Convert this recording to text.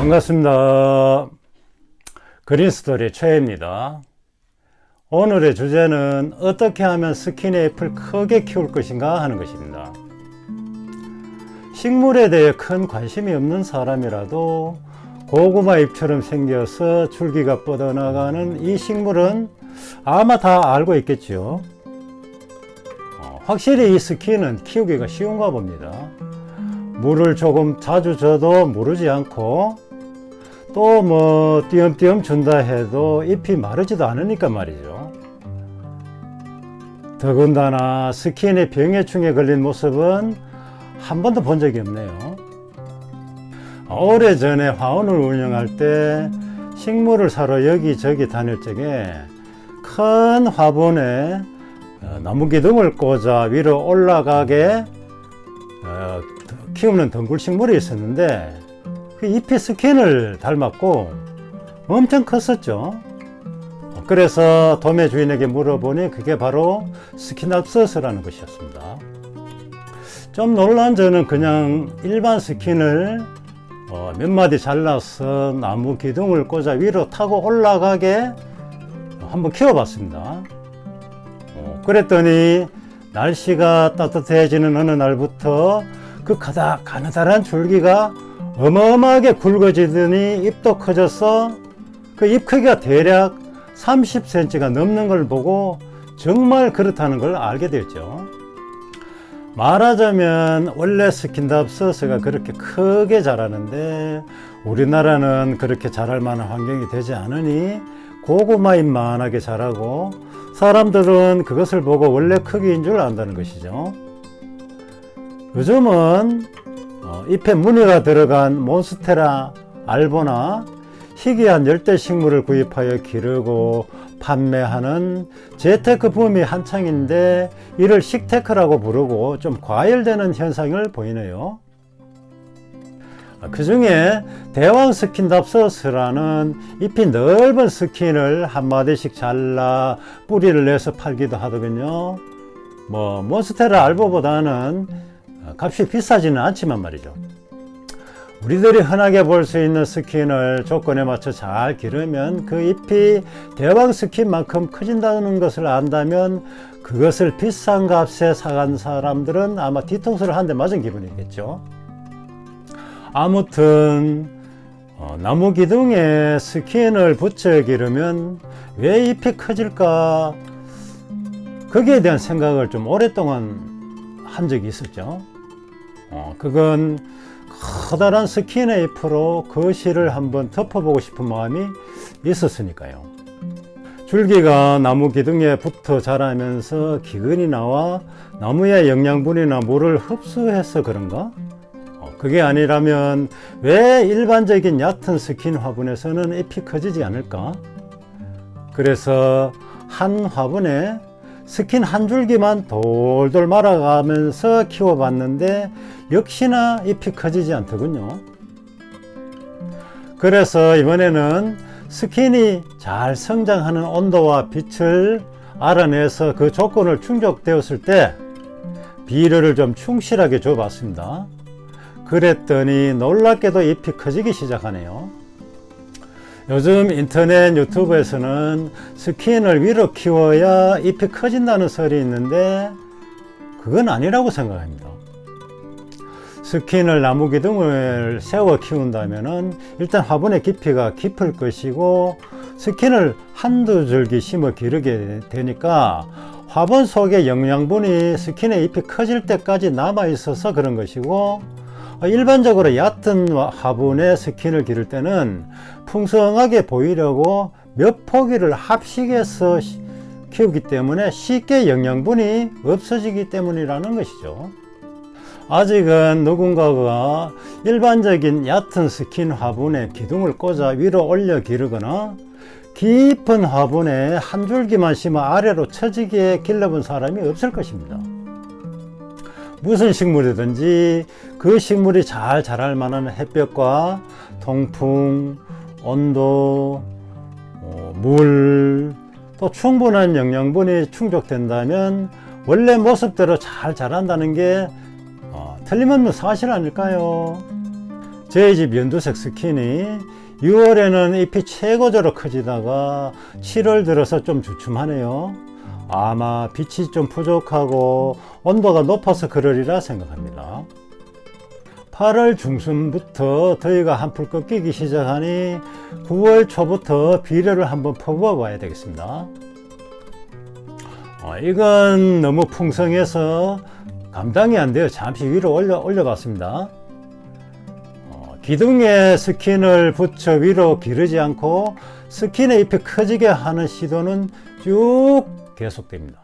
반갑습니다. 그린스토리 최입니다. 오늘의 주제는 어떻게 하면 스킨의 잎을 크게 키울 것인가 하는 것입니다. 식물에 대해 큰 관심이 없는 사람이라도 고구마 잎처럼 생겨서 줄기가 뻗어나가는 이 식물은 아마 다 알고 있겠죠. 확실히 이 스킨은 키우기가 쉬운가 봅니다. 물을 조금 자주 줘도 무르지 않고 또 뭐 띄엄띄엄 준다 해도 잎이 마르지도 않으니까 말이죠. 더군다나 스킨이 병해충에 걸린 모습은 한 번도 본 적이 없네요. 오래전에 화원을 운영할 때 식물을 사러 여기저기 다닐 적에 큰 화분에 나무 기둥을 꽂아 위로 올라가게 키우는 덩굴 식물이 있었는데 그 잎이 스킨을 닮았고 엄청 컸었죠. 그래서 도매 주인에게 물어보니 그게 바로 스킨합서스라는 것이었습니다. 좀 놀란 저는 그냥 일반 스킨을 몇 마디 잘라서 나무 기둥을 꽂아 위로 타고 올라가게 한번 키워봤습니다. 그랬더니 날씨가 따뜻해지는 어느 날부터 그 가느다란 줄기가 어마어마하게 굵어지더니 잎도 커져서 그 잎 크기가 대략 30cm가 넘는 걸 보고 정말 그렇다는 걸 알게 됐죠. 말하자면 원래 스킨답서스가 그렇게 크게 자라는데 우리나라는 그렇게 자랄 만한 환경이 되지 않으니 고구마 잎만하게 자라고 사람들은 그것을 보고 원래 크기인 줄 안다는 것이죠. 요즘은 잎에 무늬가 들어간 몬스테라 알보나 희귀한 열대식물을 구입하여 기르고 판매하는 재테크 붐이 한창인데 이를 식테크라고 부르고 좀 과열되는 현상을 보이네요. 그 중에 대왕 스킨답서스라는 잎이 넓은 스킨을 한 마디씩 잘라 뿌리를 내서 팔기도 하더군요. 몬스테라 알보보다는 값이 비싸지는 않지만 말이죠. 우리들이 흔하게 볼 수 있는 스킨을 조건에 맞춰 잘 기르면 그 잎이 대왕 스킨만큼 커진다는 것을 안다면 그것을 비싼 값에 사간 사람들은 아마 뒤통수를 한 대 맞은 기분이겠죠. 아무튼 나무 기둥에 스킨을 붙여 기르면 왜 잎이 커질까? 거기에 대한 생각을 좀 오랫동안 한 적이 있었죠. 그건 커다란 스킨의 잎으로 거실을 한번 덮어보고 싶은 마음이 있었으니까요. 줄기가 나무 기둥에 붙어 자라면서 기근이 나와 나무의 영양분이나 물을 흡수해서 그런가? 그게 아니라면 왜 일반적인 얕은 스킨 화분에서는 잎이 커지지 않을까? 그래서 한 화분에 스킨 한 줄기만 돌돌 말아가면서 키워봤는데 역시나 잎이 커지지 않더군요. 그래서 이번에는 스킨이 잘 성장하는 온도와 빛을 알아내서 그 조건을 충족되었을 때 비료를 좀 충실하게 줘봤습니다. 그랬더니 놀랍게도 잎이 커지기 시작하네요. 요즘 인터넷 유튜브에서는 스킨을 위로 키워야 잎이 커진다는 설이 있는데 그건 아니라고 생각합니다. 스킨을 나무 기둥을 세워 키운다면 일단 화분의 깊이가 깊을 것이고 스킨을 한두 줄기 심어 기르게 되니까 화분 속에 영양분이 스킨의 잎이 커질 때까지 남아 있어서 그런 것이고 일반적으로 얕은 화분에 스킨을 기를 때는 풍성하게 보이려고 몇 포기를 합식해서 키우기 때문에 쉽게 영양분이 없어지기 때문이라는 것이죠. 아직은 누군가가 일반적인 얕은 스킨 화분에 기둥을 꽂아 위로 올려 기르거나 깊은 화분에 한 줄기만 심어 아래로 처지게 길러본 사람이 없을 것입니다. 무슨 식물이든지 그 식물이 잘 자랄 만한 햇볕과 통풍, 온도, 물, 또 충분한 영양분이 충족된다면 원래 모습대로 잘 자란다는 게 틀림없는 사실 아닐까요? 저희 집 연두색 스킨이 6월에는 잎이 최고조로 커지다가 7월 들어서 좀 주춤하네요. 아마 빛이 좀 부족하고 온도가 높아서 그러리라 생각합니다. 8월 중순부터 더위가 한풀 꺾이기 시작하니 9월 초부터 비료를 한번 퍼부어 봐야 되겠습니다. 이건 너무 풍성해서 감당이 안 돼요. 잠시 위로 올려봤습니다. 기둥에 스킨을 붙여 위로 기르지 않고 스킨의 잎이 커지게 하는 시도는 쭉 계속됩니다.